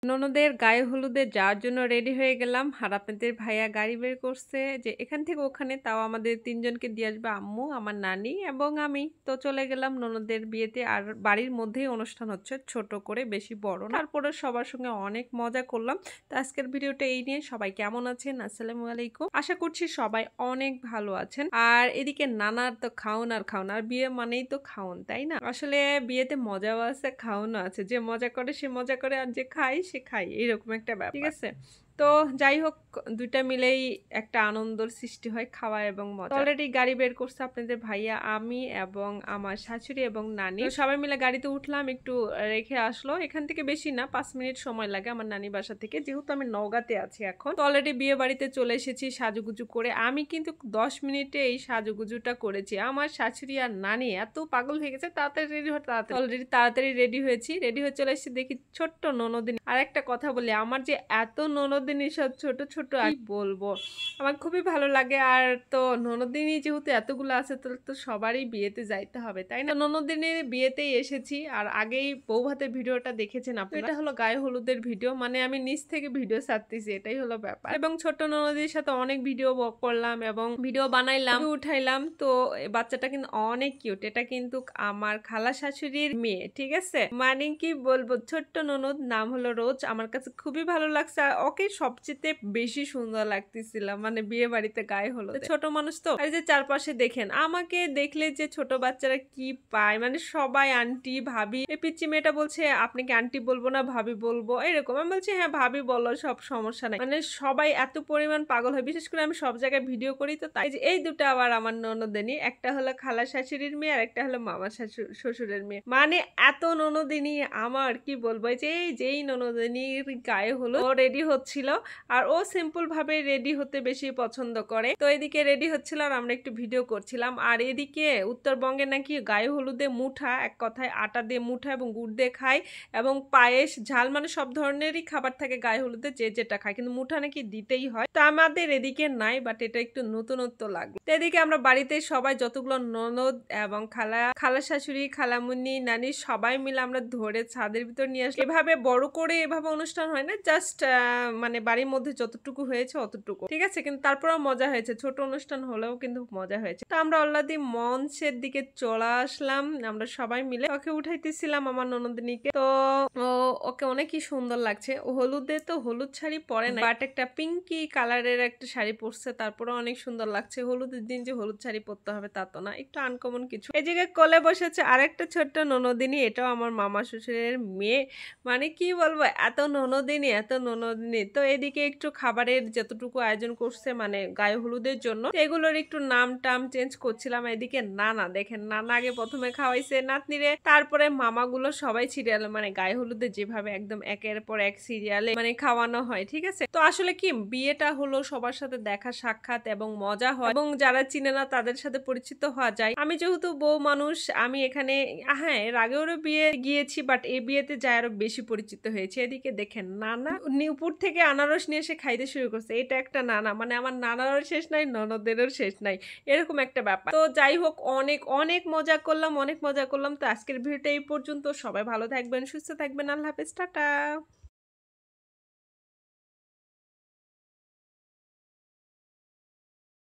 ননদের গায়ে হলুদে যাওয়ার জন্য রেডি হয়ে গেলাম। আর আপনাদের ভাইয়া গাড়ি বের করছে যে এখান থেকে ওখানে, তাও আমাদের তিনজনকে দিয়ে আসবে, আম্মু, আমার নানি এবং আমি। তো চলে গেলাম ননদের বিয়েতে। আর বাড়ির মধ্যেই অনুষ্ঠান হচ্ছে, ছোট করে, বেশি বড় না। তারপরে সবার সঙ্গে অনেক মজা করলাম। তো আজকের ভিডিওটা এই নিয়ে। সবাই কেমন আছেন? আসসালামু আলাইকুম। আশা করছি সবাই অনেক ভালো আছেন। আর এদিকে নানার তো খাওন আর খাওন, আর বিয়ে মানেই তো খাওন, তাই না? আসলে বিয়েতে মজাও আছে, খাওনও আছে। যে মজা করে সে মজা করে, আর যে খায় সে খাই, এইরকম একটা ব্যাপার, ঠিক আছে? তো যাই হোক, দুইটা মিলেই একটা আনন্দর সৃষ্টি হয়, খাওয়া এবং মজা। অলরেডি গাড়ি বের করছে আপনাদের ভাইয়া, আমি এবং আমার শাশুড়ি এবং নানি। তো সবাই মিলে গাড়িতে উঠলাম, একটু রেখে আসলো। এখান থেকে বেশি না, 5 মিনিট সময় লাগে আমার নানি বাসা থেকে, যেহেতু আমি নওগাঁতে আছি এখন। তো অলরেডি বিয়ে বাড়িতে চলে এসেছি সাজুগুজু করে। আমি কিন্তু 10 মিনিটে এই সাজুগুজুটা করেছি। আমার শাশুড়ি আর নানি এত পাগল হয়ে গেছে, তাড়াতাড়ি রেডি হতে, অলরেডি তাড়াতাড়ি রেডি হয়েছি। রেডি হয়ে চলে এসেছি, দেখি ছোট্ট ননদিনী। আর একটা কথা বলি, আমার যে এত ননদিনী সব ছোট ছোট, আর বলবো, আমার খুবই ভালো লাগে। আর তো ননদিনী যেহেতু এতগুলো আছে, তাহলে তো সবারই বিয়েতে যাইতে হবে, তাই না? ননদিনীর বিয়েতেই এসেছি। আর আগেই বউ ভাতের ভিডিওটা দেখেছেন আপনারা। এটা হলো গায়ে হলুদের ভিডিও, মানে আমি নিচ থেকে ভিডিও ছাড়তেছি, এটাই হলো ব্যাপার। এবং ছোট ননদির সাথে অনেক ভিডিও করলাম এবং ভিডিও বানাইলাম, উঠাইলাম। তো বাচ্চাটা কিন্তু অনেক কিউট। এটা কিন্তু আমার খালা শাশুড়ির মেয়ে, ঠিক আছে? মানে কি বলবো, ছোট্ট ননদ, নাম হলো রোজ। আমার কাছে খুবই ভালো লাগছে। আর ওকে সবচেয়ে বেশি সুন্দর লাগতেছিল, মানে বিয়ে বাড়িতে গায়ে হলো। ছোট মানুষ তো, আর যে চারপাশে দেখেন, আমাকে দেখলে যে ছোট বাচ্চারা কি পায়, মানে সবাই আন্টি ভাবি। এই পিচ্চি মেয়েটা বলছে আপনি কি আন্টি বলবো না ভাবি বলবো, এরকম। আমি বলছি হ্যাঁ ভাবি বলো, সব সমস্যা নাই। মানে সবাই এত পরিমাণ পাগল হয়, বিশেষ করে আমি সব জায়গায় ভিডিও করি, তো তাই। যে এই দুটো আবার আমার ননদিনী, একটা হলো খালা শাশুড়ির মেয়ে আর একটা হলো মামা শ্বশুরের মেয়ে। মানে এত ননদিনী আমার, কি বলবো। যেই ননদিনীর গায়ে হলো, ও রেডি হচ্ছিল। আর ও সিম্পল ভাবে রেডি হতে বেশি পছন্দ করে। তো এদিকে রেডি হচ্ছিল আর আমরা একটু ভিডিও করছিলাম। আর এদিকে উত্তরবঙ্গে নাকি গায়ে হলুদে মুঠা, এক কথায় আটা দিয়ে মুঠা এবং গুড় দিয়ে খায়, এবং পায়েস, ঝাল, মানে সব ধরনেরই খাবার থাকে গায়ে হলুদে, যে যেটা খায়, কিন্তু মুঠা নাকি দিতেই হয়। তো আমাদের এদিকে নাই, বাট এটা একটু নতুনত্ব লাগলো। তো এদিকে আমরা বাড়িতে সবাই, যতগুলো ননদ এবং খালা শাশুড়ি, খালামুনি, নানি, সবাই মিলে আমরা ধরে ছাদের ভিতর নিয়ে আসলাম। এভাবে বড় করে এভাবে অনুষ্ঠান হয় না, জাস্ট মানে বাড়ির মধ্যে যতটুকু হয়েছে অতটুকু, ঠিক আছে? কিন্তু তারপরেও মজা হয়েছে, ছোট অনুষ্ঠান হলেও কিন্তু মজা হয়েছে। তো আমরা অলরেডি মঞ্চের দিকে চলে আসলাম, আমরা সবাই মিলে। ওকে উঠাইতেছিলাম, আমার ননদিনীকে। তো ওকে অনেকই সুন্দর লাগছে। ও হলুদে তো হলুদ শাড়ি পরে না, বাট একটা পিঙ্কি কালারের একটা শাড়ি পরছে, তারপরে অনেক সুন্দর লাগছে। হলুদের দিন যে হলুদ শাড়ি পরতে হবে তা তো না, একটু আনকমন কিছু। এই জায়গায় কোলে বসেছে আরেকটা ছোট্ট ননদিনী, এটাও আমার মামা শ্বশুরের মেয়ে। মানে কি বলবো, এত ননদিনী। তো এদিকে একটু খাবারের যতটুকু আয়োজন করছে, মানে গায়ে হলুদের জন্য, এগুলোর একটু নাম টাম চেঞ্জ করছিলাম। এদিকে নানা দেখেন, নানা আগে প্রথমে খাওয়াইছে নাতনিরে, তারপরে মামাগুলো সবাই সিরিয়ালে, মানে গায়ে হলুদে যেভাবে একদম একের পর এক সিরিয়ালে মানে খাওয়ানো হয়, ঠিক আছে? তো আসলে কি, বিয়েটা হলো সবার সাথে দেখা সাক্ষাৎ এবং মজা হয়, এবং যারা চিনে না তাদের সাথে পরিচিত হওয়া যায়। আমি যেহেতু বউ মানুষ, আমি এখানে, হ্যাঁ এর আগেও বিয়ে গিয়েছি, বাট এই বিয়েতে যাই আরো বেশি পরিচিত হয়েছে। এদিকে দেখেন, নানা উপর থেকে আনারস নিয়ে এসে খাইতে শুরু করছে। এটা একটা নানা, মানে আমার নানারও শেষ নাই, ননদেরও শেষ নাই, এরকম একটা ব্যাপার। তো যাই হোক, অনেক অনেক মজা করলাম। তো আজকের ভিডিওটা এই পর্যন্ত। সবাই ভালো থাকবেন, সুস্থ থাকবেন। আল্লাহ হাফেজ, টাটা।